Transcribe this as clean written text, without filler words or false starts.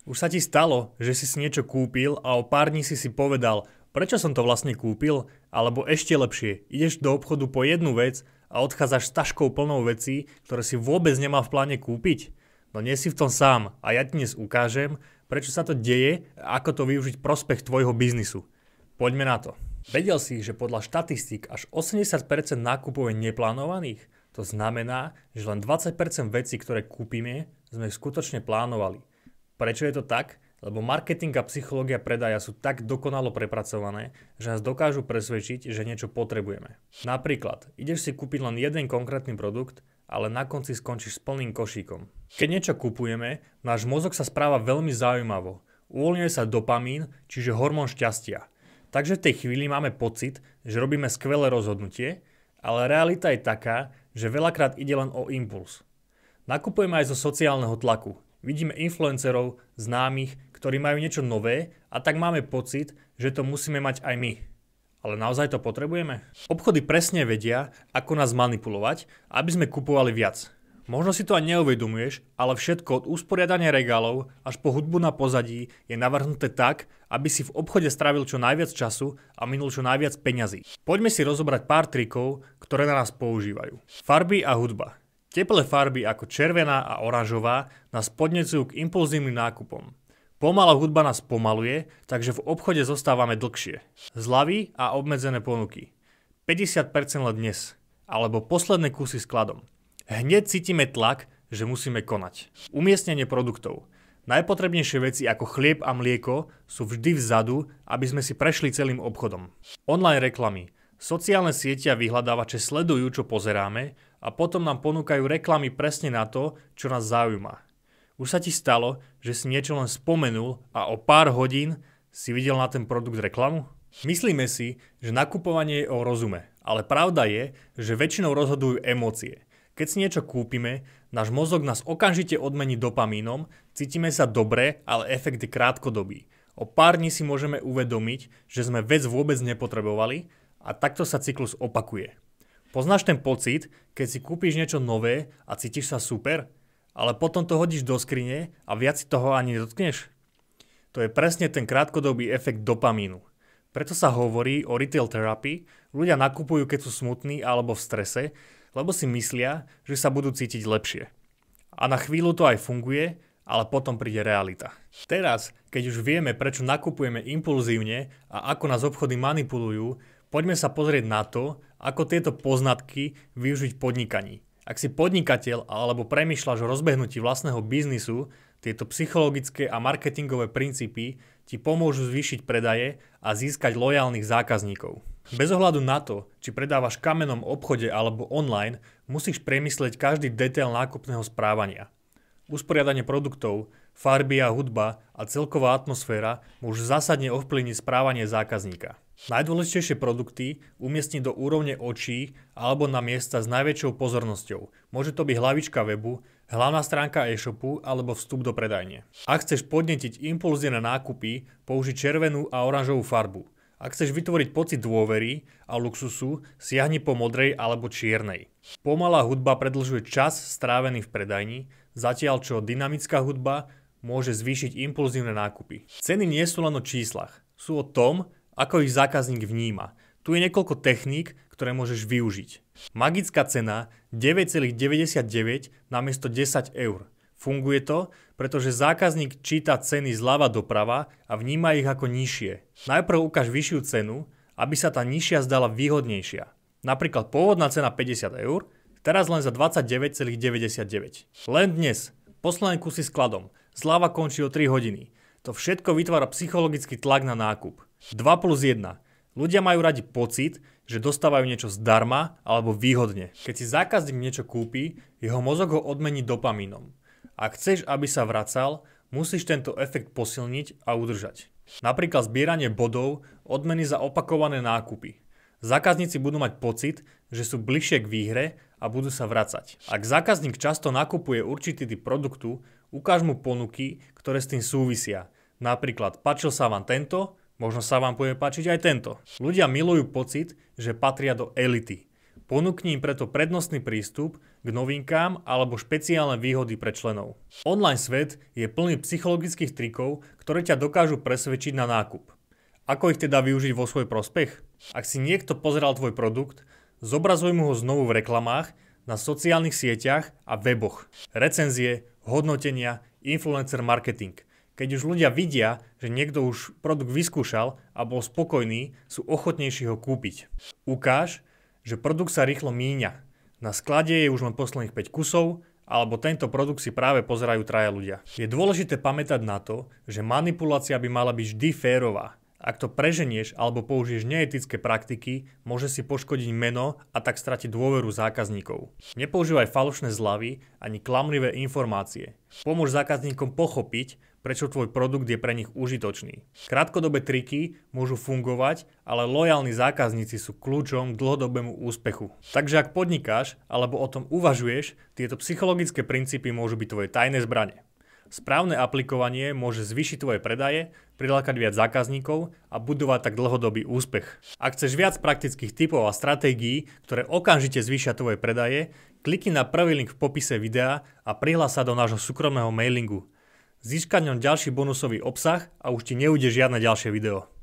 Už sa ti stalo, že si niečo kúpil a o pár dní si povedal, prečo som to vlastne kúpil? Alebo ešte lepšie, ideš do obchodu po jednu vec a odchádzaš s taškou plnou vecí, ktoré si vôbec nemal v pláne kúpiť? No nie si v tom sám a ja ti dnes ukážem, prečo sa to deje a ako to využiť v prospech tvojho biznisu. Poďme na to. Vedel si, že podľa štatistík až 80% nákupov je neplánovaných? To znamená, že len 20% vecí, ktoré kúpime, sme skutočne plánovali. Prečo je to tak? Lebo marketing a psychológia predaja sú tak dokonalo prepracované, že nás dokážu presvedčiť, že niečo potrebujeme. Napríklad, ideš si kúpiť len jeden konkrétny produkt, ale na konci skončíš s plným košíkom. Keď niečo kupujeme, náš mozog sa správa veľmi zaujímavo. Uvoľňuje sa dopamín, čiže hormón šťastia. Takže v tej chvíli máme pocit, že robíme skvelé rozhodnutie, ale realita je taká, že veľakrát ide len o impuls. Nakupujeme aj zo sociálneho tlaku. Vidíme influencerov, známych, ktorí majú niečo nové a tak máme pocit, že to musíme mať aj my. Ale naozaj to potrebujeme? Obchody presne vedia, ako nás manipulovať, aby sme kupovali viac. Možno si to aj neuvedomuješ, ale všetko od usporiadania regálov až po hudbu na pozadí je navrhnuté tak, aby si v obchode strávil čo najviac času a minul čo najviac peňazí. Poďme si rozobrať pár trikov, ktoré na nás používajú. Farby a hudba. Teplé farby ako červená a oranžová nás podnecujú k impulzívnym nákupom. Pomalá hudba nás pomaluje, takže v obchode zostávame dlhšie. Zľavy a obmedzené ponuky. 50% len dnes. Alebo posledné kusy skladom. Hneď cítime tlak, že musíme konať. Umiestnenie produktov. Najpotrebnejšie veci ako chlieb a mlieko sú vždy vzadu, aby sme si prešli celým obchodom. Online reklamy. Sociálne siete a vyhľadávače sledujú, čo pozeráme a potom nám ponúkajú reklamy presne na to, čo nás zaujíma. Už sa ti stalo, že si niečo len spomenul a o pár hodín si videl na ten produkt reklamu? Myslíme si, že nakupovanie je o rozume, ale pravda je, že väčšinou rozhodujú emócie. Keď si niečo kúpime, náš mozog nás okamžite odmení dopamínom, cítime sa dobre, ale efekt je krátkodobý. O pár dní si môžeme uvedomiť, že sme vec vôbec nepotrebovali a takto sa cyklus opakuje. Poznáš ten pocit, keď si kúpiš niečo nové a cítiš sa super, ale potom to hodíš do skrine a viac si toho ani nedotkneš? To je presne ten krátkodobý efekt dopamínu. Preto sa hovorí o retail therapy, ľudia nakupujú, keď sú smutní alebo v strese, lebo si myslia, že sa budú cítiť lepšie. A na chvíľu to aj funguje, ale potom príde realita. Teraz, keď už vieme, prečo nakupujeme impulzívne a ako nás obchody manipulujú, poďme sa pozrieť na to, ako tieto poznatky využiť v podnikaní. Ak si podnikateľ alebo premýšľaš o rozbehnutí vlastného biznisu, tieto psychologické a marketingové princípy ti pomôžu zvýšiť predaje a získať lojálnych zákazníkov. Bez ohľadu na to, či predávaš v kamennom obchode alebo online, musíš premyslieť každý detail nákupného správania. Usporiadanie produktov, farby a hudba a celková atmosféra môžu zásadne ovplyvniť správanie zákazníka. Najdôležitejšie produkty umiestniť do úrovne očí alebo na miesta s najväčšou pozornosťou. Môže to byť hlavička webu, hlavná stránka e-shopu alebo vstup do predajne. Ak chceš podnetiť impulzie na nákupy, použij červenú a oranžovú farbu. Ak chceš vytvoriť pocit dôvery a luxusu, siahni po modrej alebo čiernej. Pomalá hudba predĺžuje čas strávený v predajni, zatiaľ čo dynamická hudba môže zvýšiť impulzívne nákupy. Ceny nie sú len o číslach, sú o tom, ako ich zákazník vníma. Tu je niekoľko techník, ktoré môžeš využiť. Magická cena 9,99 namiesto 10 eur. Funguje to, pretože zákazník číta ceny zľava doprava a vníma ich ako nižšie. Najprv ukáž vyššiu cenu, aby sa tá nižšia zdala výhodnejšia. Napríklad pôvodná cena 50 eur, teraz len za 29,99. Len dnes, posledné kusy skladom, zľava končí o 3 hodiny. To všetko vytvára psychologický tlak na nákup. 2+1. Ľudia majú radi pocit, že dostávajú niečo zdarma alebo výhodne. Keď si zákazník niečo kúpi, jeho mozog ho odmení dopamínom. Ak chceš, aby sa vracal, musíš tento efekt posilniť a udržať. Napríklad zbieranie bodov, odmeny za opakované nákupy. Zákazníci budú mať pocit, že sú bližšie k výhre a budú sa vracať. Ak zákazník často nakupuje určitý typ produktu, ukáž mu ponuky, ktoré s tým súvisia. Napríklad, páčil sa vám tento, možno sa vám bude páčiť aj tento. Ľudia milujú pocit, že patria do elity. Ponúkni im preto prednostný prístup k novinkám alebo špeciálne výhody pre členov. Online svet je plný psychologických trikov, ktoré ťa dokážu presvedčiť na nákup. Ako ich teda využiť vo svoj prospech? Ak si niekto pozeral tvoj produkt, zobrazuj mu ho znovu v reklamách, na sociálnych sieťach a weboch. Recenzie, hodnotenia, influencer marketing. Keď už ľudia vidia, že niekto už produkt vyskúšal a bol spokojný, sú ochotnejší ho kúpiť. Ukáž, že produkt sa rýchlo míňa. Na sklade je už len posledných 5 kusov, alebo tento produkt si práve pozerajú 3 ľudia. Je dôležité pamätať na to, že manipulácia by mala byť vždy férová. Ak to preženieš alebo použiješ neetické praktiky, môže si poškodiť meno a tak stratiť dôveru zákazníkov. Nepoužívaj falošné zľavy ani klamlivé informácie. Pomôž zákazníkom pochopiť, prečo tvoj produkt je pre nich užitočný. Krátkodobé triky môžu fungovať, ale lojálni zákazníci sú kľúčom k dlhodobému úspechu. Takže ak podnikáš alebo o tom uvažuješ, tieto psychologické princípy môžu byť tvoje tajné zbrane. Správne aplikovanie môže zvýšiť tvoje predaje, prilákať viac zákazníkov a budovať tak dlhodobý úspech. Ak chceš viac praktických tipov a stratégií, ktoré okamžite zvýšia tvoje predaje, klikni na prvý link v popise videa a prihlás sa do nášho súkromného mailingu. Získaj ňom ďalší bonusový obsah a už ti neujde žiadne ďalšie video.